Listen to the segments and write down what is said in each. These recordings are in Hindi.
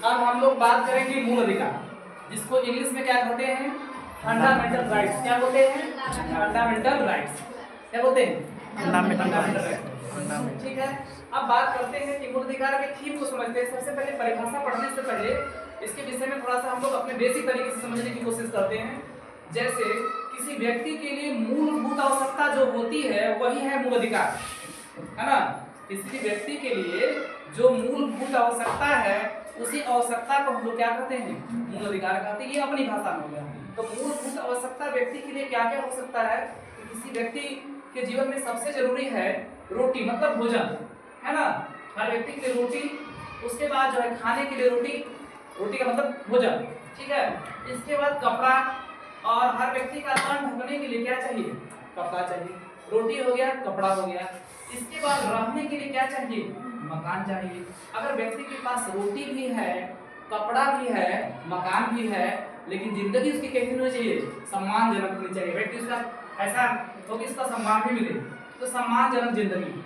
अब हम लोग बात करेंगे मूल अधिकार, जिसको इंग्लिश में क्या कहते हैं? Fundamental rights. क्या बोलते हैं? Fundamental rights. क्या बोलते हैं? Fundamental rights. ठीक है, अब बात करते हैं कि मूल अधिकार के थीम को समझते हैं। सबसे पहले परिभाषा पढ़ने से पहले इसके विषय में थोड़ा सा हम लोग अपने बेसिक तरीके से समझने की कोशिश करते हैं। जैसे किसी व्यक्ति के लिए मूलभूत आवश्यकता जो होती है वही है मूल अधिकार, है ना। किसी व्यक्ति के लिए जो मूलभूत आवश्यकता है उसी आवश्यकता को हम लोग क्या कहते हैं? मूल अधिकार कहते हैं। ये अपनी भाषा में हो गया। तो मूलभूत आवश्यकता व्यक्ति के लिए क्या क्या हो सकता है? कि किसी व्यक्ति के जीवन में सबसे जरूरी है रोटी, मतलब भोजन, है ना। हर व्यक्ति के लिए रोटी, उसके बाद जो है खाने के लिए रोटी, रोटी का मतलब भोजन, ठीक है। इसके बाद कपड़ा, और हर व्यक्ति का तन ढकने के लिए क्या चाहिए? कपड़ा चाहिए। रोटी हो गया, कपड़ा हो गया। इसके बाद रहने के लिए क्या चाहिए? मकान चाहिए। अगर व्यक्ति के पास रोटी भी है, कपड़ा भी है, मकान भी है, लेकिन जिंदगी उसकी कैसी होनी चाहिए? सम्मानजनक होनी चाहिए। व्यक्ति उसका ऐसा हो कि इसका सम्मान भी मिले, तो सम्मानजनक जिंदगी,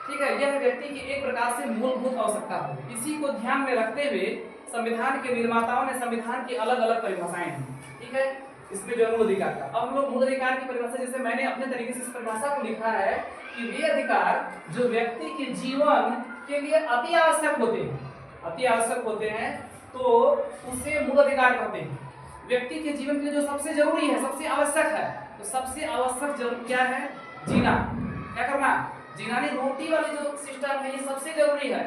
ठीक है। यह व्यक्ति की एक प्रकार से मूलभूत आवश्यकता है। इसी को ध्यान में रखते हुए संविधान के निर्माताओं ने संविधान की अलग अलग परिभाषाएं दी, ठीक है। इसमें जो मूल अधिकार का, अब हम लोग मूल अधिकार की परिभाषा, जैसे मैंने अपने तरीके से इस परिभाषा को लिखा है कि वे अधिकार जो व्यक्ति के जीवन के लिए अति आवश्यक होते हैं, अति आवश्यक होते हैं, तो उसे मूल अधिकार कहते हैं। व्यक्ति के जीवन के लिए जो सबसे जरूरी है, सबसे आवश्यक है, तो सबसे आवश्यक जरूर क्या है? जीना। क्या करना? जीना। नहीं, रोटी वाली जो सिस्टम है ये सबसे जरूरी है,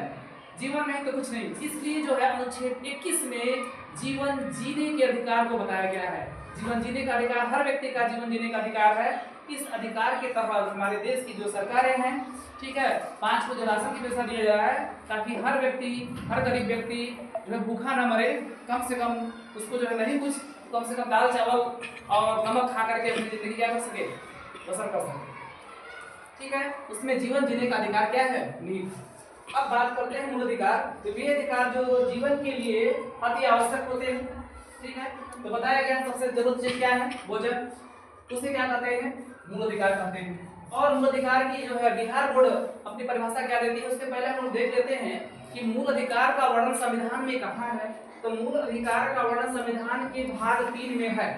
जीवन नहीं तो कुछ नहीं। इसलिए जो है अनुच्छेद 21 में जीवन जीने के अधिकार को बताया गया है। जीवन जीने का अधिकार, हर व्यक्ति का जीवन जीने का अधिकार है। इस अधिकार के तहत हमारे देश की जो सरकारें हैं, ठीक है, 5 को जो राशन की पैसा दिया जा रहा है, ताकि हर व्यक्ति, हर गरीब व्यक्ति जो है भूखा न मरे, कम से कम उसको जो है नहीं कुछ, कम से कम दाल चावल और नमक खा करके अपनी जिंदगी क्या कर सके? बसर कर सके, ठीक है। उसमें जीवन जीने का अधिकार क्या है? नीड। अब बात करते हैं मूल अधिकार। तो वे अधिकार जो जीवन के लिए अति आवश्यक होते हैं, ठीक है। तो बताया गया सबसे जरूरी चीज क्या है? भोजन। उसे क्या कहते हैं? मूल अधिकार कहते हैं। और मूल अधिकार की जो है बिहार बोर्ड अपनी परिभाषा क्या देती है, उसके पहले हम लोग देख लेते हैं कि मूल अधिकार का वर्णन संविधान में कहाँ है। तो मूल अधिकार का वर्णन संविधान के भाग 3 में है।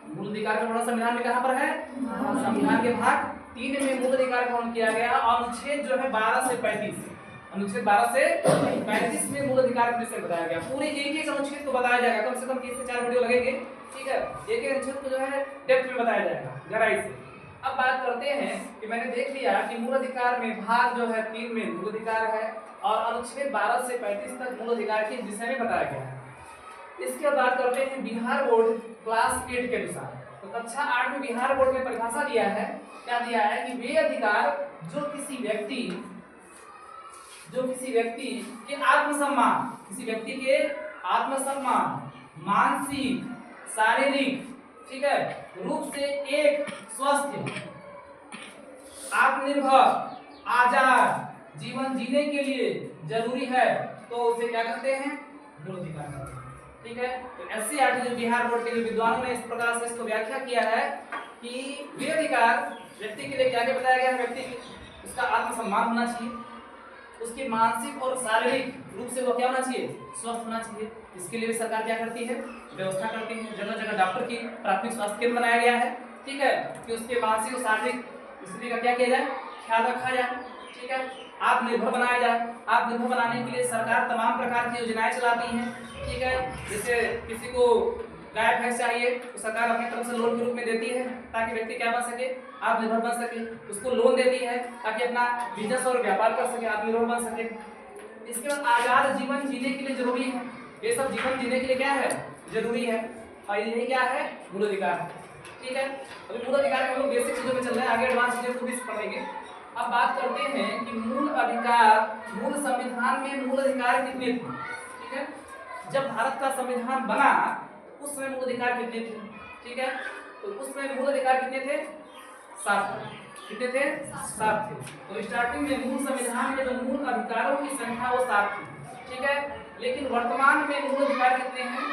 मूल अधिकार का वर्णन संविधान में कहाँ पर है? संविधान के भाग 3 में मूल अधिकार का वर्णन किया गया। अनुच्छेद जो है 12 से 35, अनुच्छेद 12 से 35 में मूल अधिकार के विषय बताया गया। पूरे एक अनुच्छेद को बताया जाएगा, कम से कम 3 से 4 वीडियो लगेंगे, ठीक है। एक अनुच्छेद को जो है डेप्थ में बताया जाएगा, गहराई से। अब बात करते हैं कि मैंने देख लिया कि मूल अधिकार में भाग जो है 3 में मूल अधिकार है, और अनुच्छेद 12 से 35 तक मूल अधिकार के विषय में बताया गया है। इसके बाद करते हैं बिहार बोर्ड क्लास 8 के अनुसार। तो कक्षा 8 में बिहार बोर्ड ने परिभाषा दिया है, क्या दिया है कि वे अधिकार जो किसी व्यक्ति के आत्मसम्मान, किसी व्यक्ति के आत्मसम्मान, मानसिक, शारीरिक, ठीक है, रूप से एक स्वस्थ, आत्मनिर्भर, आजाद जीवन जीने के लिए जरूरी है, तो उसे क्या कहते हैं? मूल अधिकार कहते हैं, ठीक है। तो एससीईआरटी जो बिहार बोर्ड के लिए विद्वानों ने इस प्रकार से इसको व्याख्या किया है कि वे अधिकार व्यक्ति के लिए क्या क्या बताया गया है? व्यक्ति उसका आत्मसम्मान होना चाहिए, उसके मानसिक और शारीरिक रूप से वो क्या होना चाहिए? स्वस्थ होना चाहिए। इसके लिए सरकार क्या करती है? व्यवस्था करती है। जगह जगह डॉक्टर की प्राथमिक स्वास्थ्य केंद्र बनाया गया है, ठीक है, कि उसके मानसिक और शारीरिक स्थिति का क्या किया जाए? ख्याल रखा जाए, ठीक है। आत्मनिर्भर बनाया जाए। आत्मनिर्भर बनाने के लिए सरकार तमाम प्रकार की योजनाएं चलाती है, ठीक है। जैसे किसी को गाय भैंस चाहिए तो सरकार अपनी तरफ से लोन के रूप में देती है, ताकि व्यक्ति क्या बन सके? आत्मनिर्भर बन सके। उसको लोन देती है ताकि अपना बिजनेस और व्यापार कर सके, आत्मनिर्भर बन सके। इसके बाद आजाद जीवन जीने के लिए जरूरी है। ये सब जीवन जीने के लिए क्या है? जरूरी है, और यही क्या है? मूल अधिकार है, ठीक है। अभी मूल अधिकार के हम लोग बेसिक चीजों में चल रहे हैं, आगे एडवांस चीजों को भी पढ़ेंगे। अब बात करते हैं कि मूल अधिकार, मूल संविधान में मूल अधिकार कितने थे, ठीक है। जब भारत का संविधान बना उस समय मूल अधिकार कितने थे, ठीक है। तो उस समय मूल अधिकार कितने थे? 7 थे। कितने थे? 7 थे। तो स्टार्टिंग में मूल संविधान में जो मूल अधिकारों की संख्या वो 7 थी, ठीक है। लेकिन वर्तमान में मूल अधिकार कितने हैं?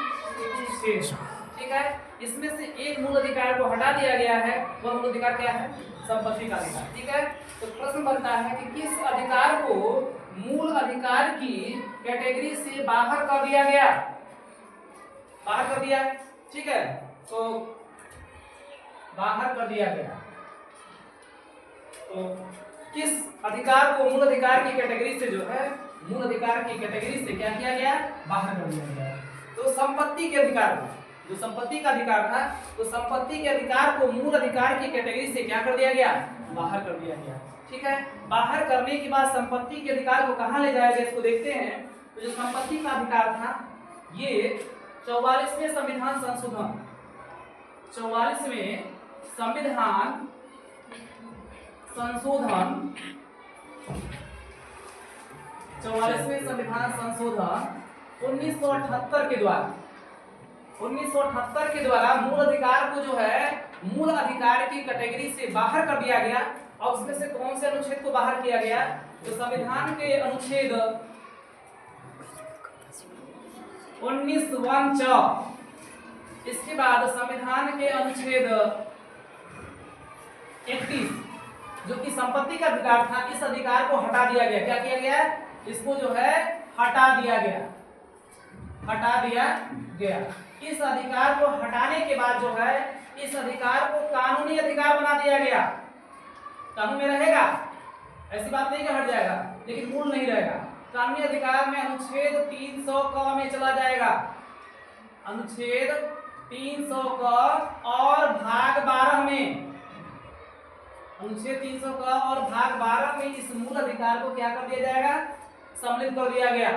6, ठीक है। इसमें से एक मूल अधिकार को हटा दिया गया है। वह मूल अधिकार क्या है? संपत्ति का अधिकार, ठीक है। तो प्रश्न बनता है कि किस अधिकार को मूल अधिकार की कैटेगरी से बाहर कर दिया गया, बाहर कर दिया, ठीक है, तो बाहर कर दिया गया, तो किस अधिकार को मूल अधिकार की कैटेगरी से जो है, मूल अधिकार की कैटेगरी से क्या किया गया, बाहर कर दिया गया। तो संपत्ति के अधिकार को, जो संपत्ति का अधिकार था, तो संपत्ति के अधिकार को मूल अधिकार की कैटेगरी से क्या कर दिया गया, बाहर कर दिया गया, ठीक है। बाहर करने के बाद संपत्ति के अधिकार को कहां ले जाया गया, इसको देखते हैं। तो जो संपत्ति का अधिकार था, ये 44वें संविधान संशोधन, 44वें संविधान संशोधन, 44वें संविधान संशोधन 1978 के द्वारा, 1978 के द्वारा मूल अधिकार को जो है मूल अधिकार की कैटेगरी से बाहर कर दिया गया। और उसमें से कौन से अनुच्छेद को बाहर किया गया, जो संविधान के अनुच्छेद 19(1)(च), इसके बाद संविधान के अनुच्छेद 31, जो कि संपत्ति का अधिकार था, इस अधिकार को हटा दिया गया। क्या किया गया, इसको जो है हटा दिया गया, हटा दिया गया। इस अधिकार को हटाने के बाद जो है इस अधिकार को कानूनी अधिकार बना दिया गया। कानून में रहेगा, ऐसी बात नहीं कि हट जाएगा, लेकिन मूल नहीं रहेगा। कानूनी अधिकार में अनुच्छेद 300 क में चला जाएगा, अनुच्छेद 300 क और भाग 12 में, अनुच्छेद 300 क और भाग 12 में इस मूल अधिकार को क्या कर दिया जाएगा, सम्मिलित कर दिया गया।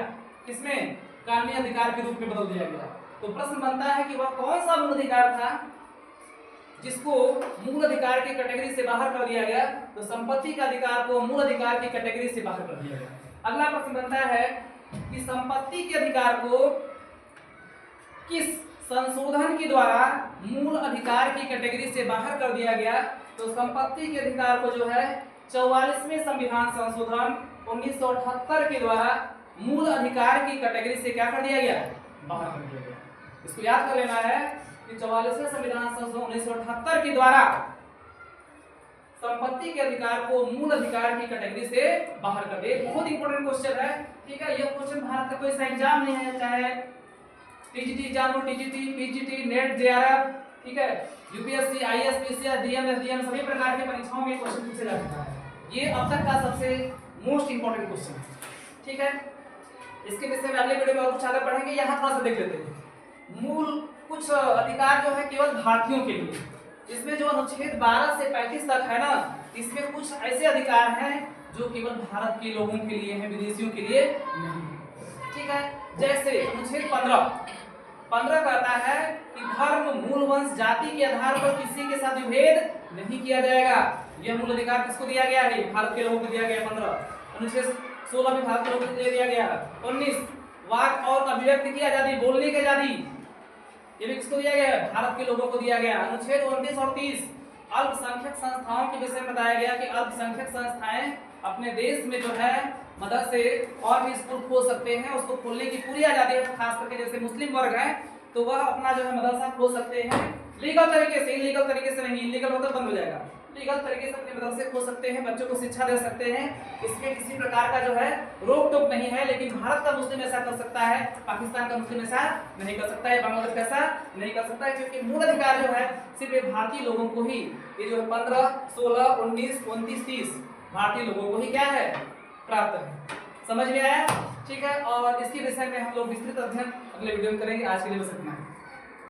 किसमें, कानूनी अधिकार के रूप में बदल दिया गया। तो प्रश्न बनता है कि वह कौन सा मूल अधिकार था जिसको मूल अधिकार की कैटेगरी से बाहर कर दिया गया। तो संपत्ति का अधिकार को मूल अधिकार की कैटेगरी से बाहर कर दिया गया। अगला प्रश्न बनता है कि संपत्ति के अधिकार को किस संशोधन के द्वारा मूल अधिकार की कैटेगरी से बाहर कर दिया गया। तो संपत्ति के अधिकार को जो है 44वें संविधान संशोधन 1978 के द्वारा मूल अधिकार की कैटेगरी से क्या कर दिया गया, बाहर कर दिया गया। इसको याद कर लेना है कि 44वें संविधान संशोधन 1978 के द्वारा संपत्ति के अधिकार को मूल अधिकार की कैटेगरी से बाहर कर दिया। बहुत इंपॉर्टेंट क्वेश्चन है, ठीक है। यह क्वेश्चन भारत का कोई सा एग्जाम नहीं है, चाहे TGT exam, TGT, PGT, net, JRF, ठीक है, यूपीएससी, आईएएस, डीएम, एसडीएम, सभी प्रकार की परीक्षाओं में क्वेश्चन पूछे जा चुका है। ये अब तक का सबसे मोस्ट इंपॉर्टेंट क्वेश्चन है, ठीक है। इसके विषय में अगले वीडियो में और कुछ आगे पढ़ेंगे। यहाँ थोड़ा सा देख लेते हैं। मूल कुछ अधिकार जो है केवल भारतीयों के लिए, इसमें जो अनुच्छेद 12 से 35 तक है ना, इसमें कुछ ऐसे अधिकार हैं जो केवल भारत के लोगों के लिए हैं, विदेशियों के लिए नहीं, ठीक है। जैसे अनुच्छेद 15 कहता है कि धर्म, मूल वंश, जाति के आधार पर किसी के साथ विभेद नहीं किया जाएगा। यह मूल अधिकार किसको दिया गया है, भारत के लोगों को दिया गया। 15 अनुच्छेद 16 में भारत के लोगों को दिया गया। 19 वाक और अभिव्यक्ति की आजादी, बोलने की आजादी, ये भी किसको दिया गया है, भारत के लोगों को दिया गया। अनुच्छेद 29 और 30 अल्पसंख्यक संस्थाओं के विषय में बताया गया कि अल्पसंख्यक संस्थाएं अपने देश में जो है मदद से और भी स्कूल खोल सकते हैं, उसको खोलने की पूरी आजादी है। खास करके जैसे मुस्लिम वर्ग है तो वह अपना जो है मदरसा खोल सकते हैं, लीगल तरीके से, इलीगल तरीके से नहीं। इलीगल मतलब बंद हो जाएगा, लीगल तरीके से अपने मदरसे खोल सकते हैं, बच्चों को शिक्षा दे सकते हैं। इसमें किसी प्रकार का जो है रोक टोक नहीं है। लेकिन भारत का मुस्लिम ऐसा कर सकता है, पाकिस्तान का मुस्लिम ऐसा नहीं कर सकता है, बांग्लादेश का ऐसा नहीं कर सकता है, क्योंकि मूल अधिकार जो है सिर्फ भारतीय लोगों को ही, ये जो 15, 16, 19, 29, 30 भारतीय लोगों को ही क्या है, प्राप्त है। समझ में आया, ठीक है। और इसके विषय में हम लोग विस्तृत अध्ययन अगले वीडियो में करेंगे। आज के लिए बस इतना है।